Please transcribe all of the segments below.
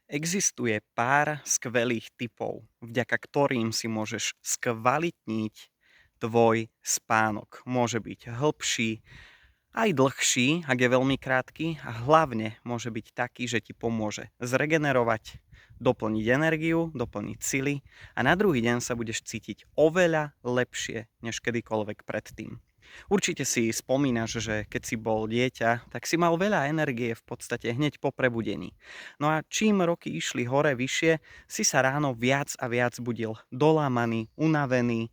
Existuje pár skvelých tipov, vďaka ktorým si môžeš skvalitniť tvoj spánok. Môže byť hĺbší, aj dlhší, ak je veľmi krátky, a hlavne môže byť taký, že ti pomôže zregenerovať, doplniť energiu, doplniť sily a na druhý deň sa budeš cítiť oveľa lepšie než kedykoľvek predtým. Určite si spomínaš, že keď si bol dieťa, tak si mal veľa energie v podstate hneď po prebudení. No a čím roky išli hore vyššie, si sa ráno viac a viac budil dolámaný, unavený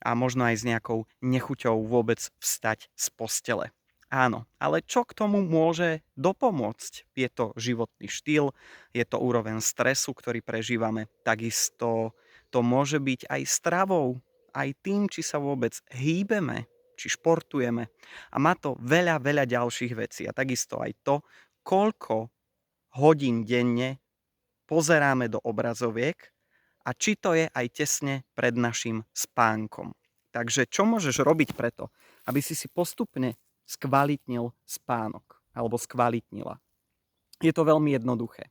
a možno aj s nejakou nechuťou vôbec vstať z postele. Áno, ale čo k tomu môže dopomôcť? Je to životný štýl, je to úroveň stresu, ktorý prežívame. Takisto to môže byť aj stravou, aj tým, či sa vôbec hýbeme, či športujeme. A má to veľa, veľa ďalších vecí. A takisto aj to, koľko hodín denne pozeráme do obrazoviek a či to je aj tesne pred našim spánkom. Takže čo môžeš robiť preto, aby si postupne skvalitnil spánok alebo skvalitnila? Je to veľmi jednoduché.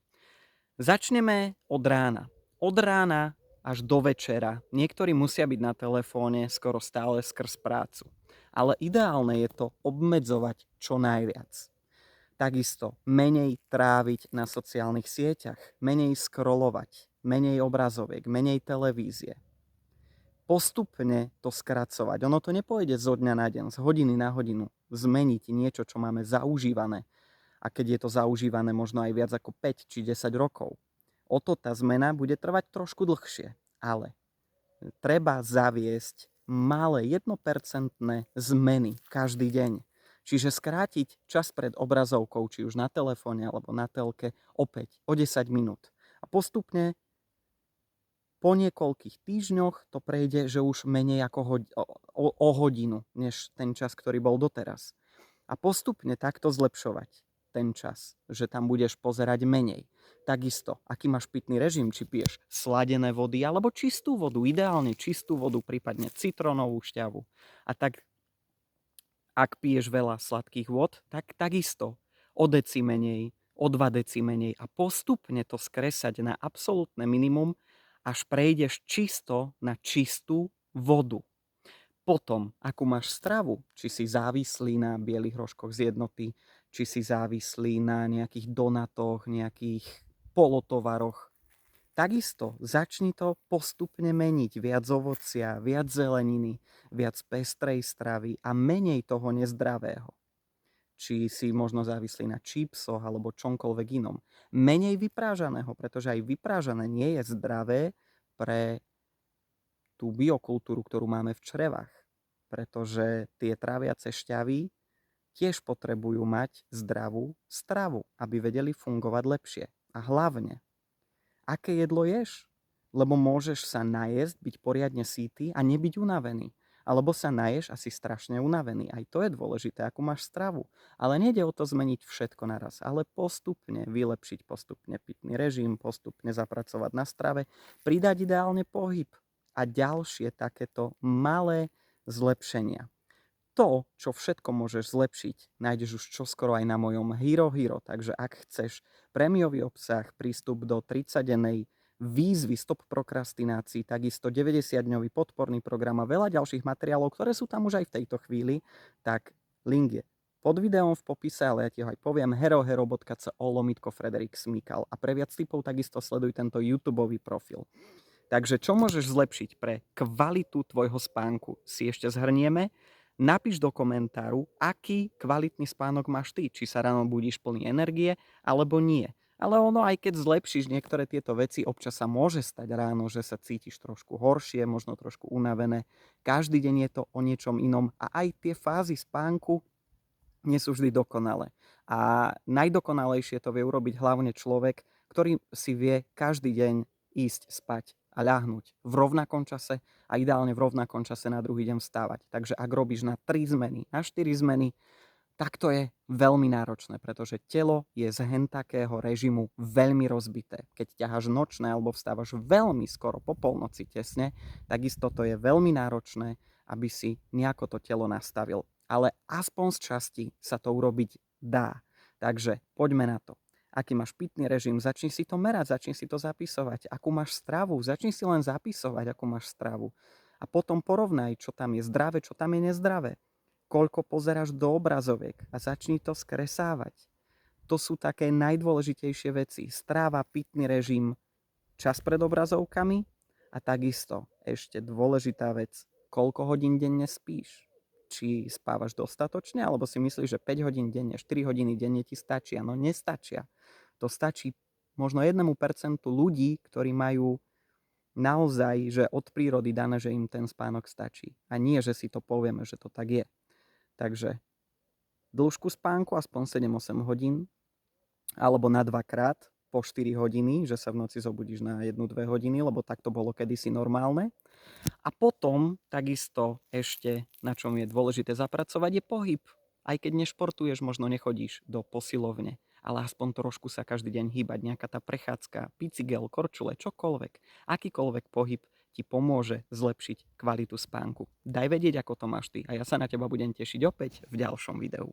Začneme od rána. Od rána až do večera. Niektorí musia byť na telefóne skoro stále skrz prácu. Ale ideálne je to obmedzovať čo najviac. Takisto menej tráviť na sociálnych sieťach, menej scrollovať, menej obrazoviek, menej televízie. Postupne to skracovať. Ono to nepôjde zo dňa na deň, z hodiny na hodinu. Zmeniť niečo, čo máme zaužívané. A keď je to zaužívané možno aj viac ako 5 či 10 rokov. O to tá zmena bude trvať trošku dlhšie. Ale treba zaviesť malé 1% zmeny každý deň. Čiže skrátiť čas pred obrazovkou, či už na telefóne alebo na telke, opäť o 10 minút. A postupne po niekoľkých týždňoch to prejde, že už menej ako o hodinu, než ten čas, ktorý bol doteraz. A postupne takto zlepšovať ten čas, že tam budeš pozerať menej. Takisto, aký máš pitný režim, či piješ sladené vody alebo čistú vodu, ideálne čistú vodu, prípadne citrónovú šťavu. A tak, ak piješ veľa sladkých vod, tak takisto o deci menej, o 2 deci menej a postupne to skresať na absolútne minimum, až prejdeš čisto na čistú vodu. Potom, akú máš stravu, či si závislý na bielých rožkoch z Jednoty, či si závislý na nejakých donatoch, nejakých polotovaroch. Takisto začni to postupne meniť. Viac ovocia, viac zeleniny, viac pestrej stravy a menej toho nezdravého. Či si možno závislý na čipsoch alebo čomkoľvek inom. Menej vyprážaného, pretože aj vyprážané nie je zdravé pre tú biokultúru, ktorú máme v črevách. Pretože tie tráviace šťavy tiež potrebujú mať zdravú stravu, aby vedeli fungovať lepšie. A hlavne, aké jedlo ješ? Lebo môžeš sa najesť, byť poriadne sýty a nebyť unavený. Alebo sa naješ a si strašne unavený. Aj to je dôležité, akú máš stravu. Ale nejde o to zmeniť všetko naraz, ale postupne vylepšiť postupne pitný režim, postupne zapracovať na strave, pridať ideálne pohyb a ďalšie takéto malé zlepšenia. To, čo všetko môžeš zlepšiť, nájdeš už čoskoro aj na mojom Hero Hero, takže ak chceš prémiový obsah, prístup do 30-dennej výzvy Stop prokrastinácii, takisto 90-dňový podporný program a veľa ďalších materiálov, ktoré sú tam už aj v tejto chvíli, tak link je pod videom v popise, ale ja ti ho aj poviem herohero.co/Frederik Smikal. A pre viac tipov takisto sleduj tento YouTubeový profil. Takže čo môžeš zlepšiť pre kvalitu tvojho spánku? Si ešte zhrnieme. Napíš do komentáru, aký kvalitný spánok máš ty. Či sa ráno budíš plný energie, alebo nie. Ale ono, aj keď zlepšíš niektoré tieto veci, občas sa môže stať ráno, že sa cítiš trošku horšie, možno trošku unavené. Každý deň je to o niečom inom a aj tie fázy spánku nie sú vždy dokonalé. A najdokonalejšie to vie urobiť hlavne človek, ktorý si vie každý deň ísť spať a ľahnúť v rovnakom čase a ideálne v rovnakom čase na druhý deň vstávať. Takže ak robíš na 3 zmeny, na 4 zmeny, tak to je veľmi náročné, pretože telo je z hentakého režimu veľmi rozbité. Keď ťaháš nočné alebo vstávaš veľmi skoro po polnoci tesne, takisto to je veľmi náročné, aby si nejako to telo nastavil. Ale aspoň z časti sa to urobiť dá. Takže poďme na to. aký máš pitný režim, začni si to merať, začni si to zapisovať, akú máš stravu, začni si len zapisovať, akú máš stravu. A potom porovnaj, čo tam je zdravé, čo tam je nezdravé. Koľko pozeráš do obrazoviek a začni to skresávať. To sú také najdôležitejšie veci. Stráva, pitný režim, čas pred obrazovkami a takisto ešte dôležitá vec, koľko hodín denne spíš. Či spávaš dostatočne, alebo si myslíš, že 5 hodín denne, 4 hodiny denne ti stačia. No nestačia. To stačí možno 1% ľudí, ktorí majú naozaj, že od prírody dané, že im ten spánok stačí. A nie, že si to povieme, že to tak je. Takže dĺžku spánku aspoň 7-8 hodín, alebo na 2-krát po 4 hodiny, že sa v noci zobudíš na 1-2 hodiny, lebo tak to bolo kedysi normálne. A potom takisto ešte, na čom je dôležité zapracovať, je pohyb. Aj keď nešportuješ, možno nechodíš do posilovne, ale aspoň trošku sa každý deň hýbať, nejaká tá prechádzka, bicykel, korčule, čokoľvek. Akýkoľvek pohyb ti pomôže zlepšiť kvalitu spánku. Daj vedieť, ako to máš ty a ja sa na teba budem tešiť opäť v ďalšom videu.